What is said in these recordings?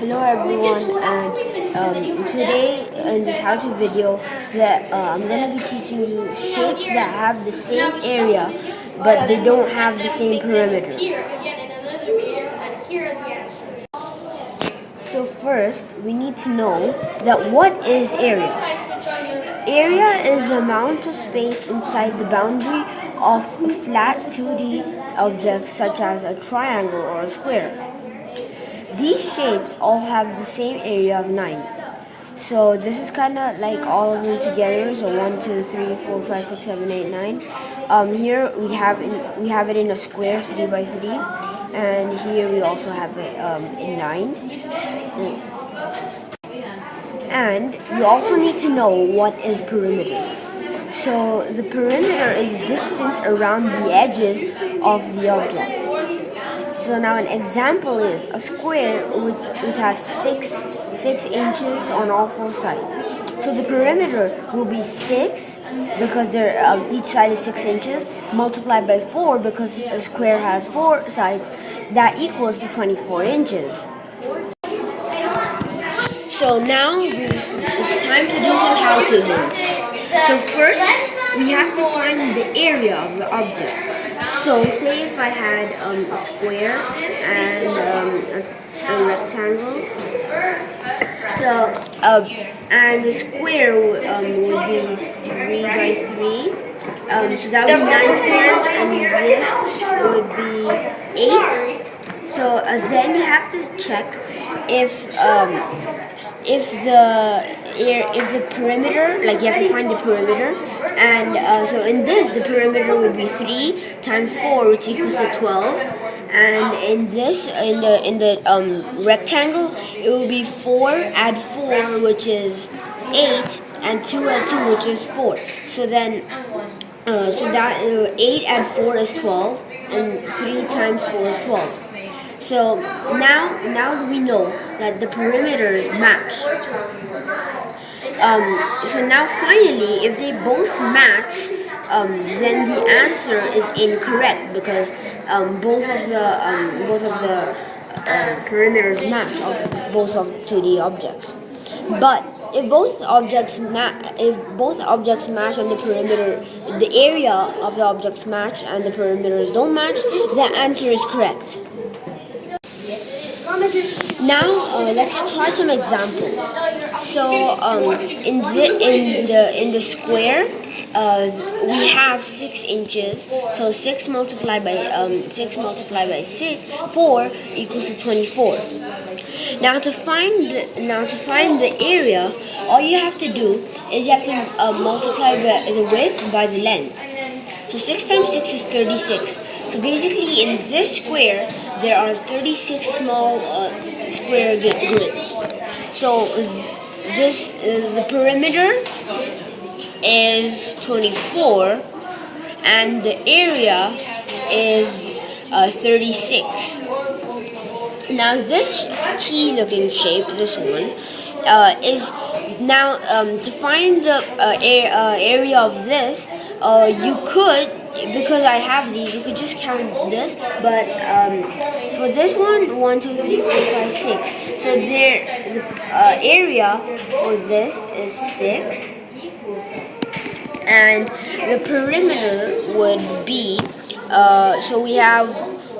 Hello everyone, and today in this how-to video that I'm going to be teaching you shapes that have the same area but they don't have the same perimeter. So first we need to know that what is area? Area is the amount of space inside the boundary of a flat 2D object such as a triangle or a square. These shapes all have the same area of 9. So this is kind of like all of them together. So 1, 2, 3, 4, 5, 6, 7, 8, 9. Here we have it in a square 3 by 3, and here we also have it in 9. And you also need to know what is perimeter. So the perimeter is distance around the edges of the object. So now an example is a square which has 6 inches on all 4 sides. So the perimeter will be 6 because each side is 6 inches multiplied by 4 because a square has 4 sides. That equals to 24 inches. So now it's time to do some how-tos. So first we have to find the area of the object. So say if I had a square and a rectangle. So and the square would be 3 by 3. So that would be 9 squares, and this would be 8. So then you have to check if the perimeter, like you have to find the perimeter, and so in this the perimeter would be 3 times 4, which equals to 12, and in the rectangle it will be 4 add 4, which is 8, and 2 add 2, which is 4. So then 8 add 4 is 12, and 3 times 4 is 12. So now we know that the perimeters match. So now finally, if they both match, then the answer is incorrect because both of the perimeters match of both of 2D objects. But if both objects match on the perimeter, the area of the objects match and the perimeters don't match, the answer is correct. Now let's try some examples. So in the square we have 6 inches. So 6 multiplied by 4 equals to 24. Now to find the area, all you have to do is you have to multiply the width by the length. So 6 times 6 is 36. So basically in this square, there are 36 small square grids. So the perimeter is 24 and the area is 36. Now this T-looking shape, this one, is now to find the area of this. You could, because I have these, you could just count this, but for this one, 1, 2, 3, 4, 5, 6. So the area for this is 6, and the perimeter would be, so we have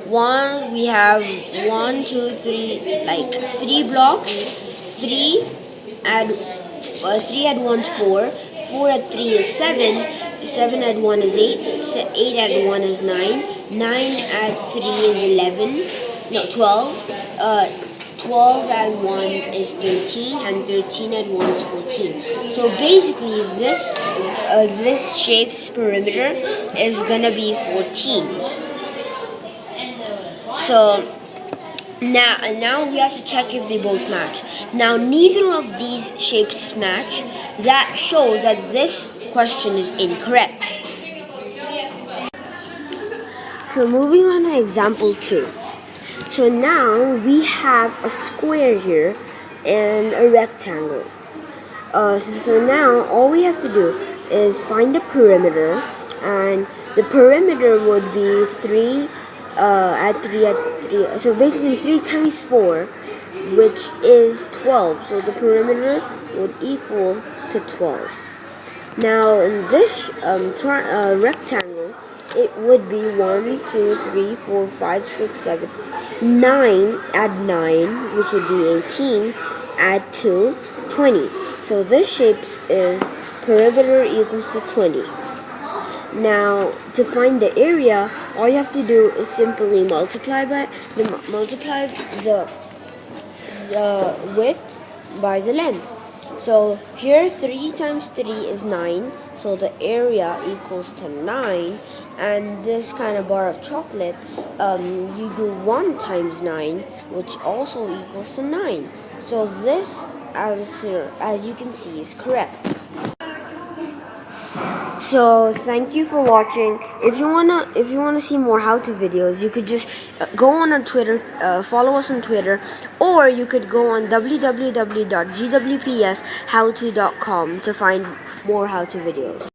1, 2, 3, like 3 blocks. 3 add 1 is 4. 4 add 3 is 7. 7 add 1 is 8. 8 add 1 is 9. 9 add 3 is 11. No, 12. 12 add 1 is 13, and 13 add 1 is 14. So basically, this shape's perimeter is gonna be 14. So now we have to check if they both match. Now neither of these shapes match. That shows that this question is incorrect. So moving on to example 2. So now we have a square here and a rectangle. So now all we have to do is find the perimeter, and the perimeter would be 3 add 3 add 3. So basically 3 times 4 which is 12. So the perimeter would equal to 12. Now in this rectangle, it would be 1, 2, 3, 4, 5, 6, 7, 9. Add 9, which would be 18. Add 2, 20. So this shape is perimeter equals to 20. Now to find the area, all you have to do is simply multiply the width by the length. So here 3 times 3 is 9, so the area equals to 9. And this kind of bar of chocolate, you do 1 times 9, which also equals to 9. So this answer, as you can see, is correct. So thank you for watching. If you wanna see more how-to videos, you could just go on our Twitter, follow us on Twitter, or you could go on www.gwpshowto.com to find more how-to videos.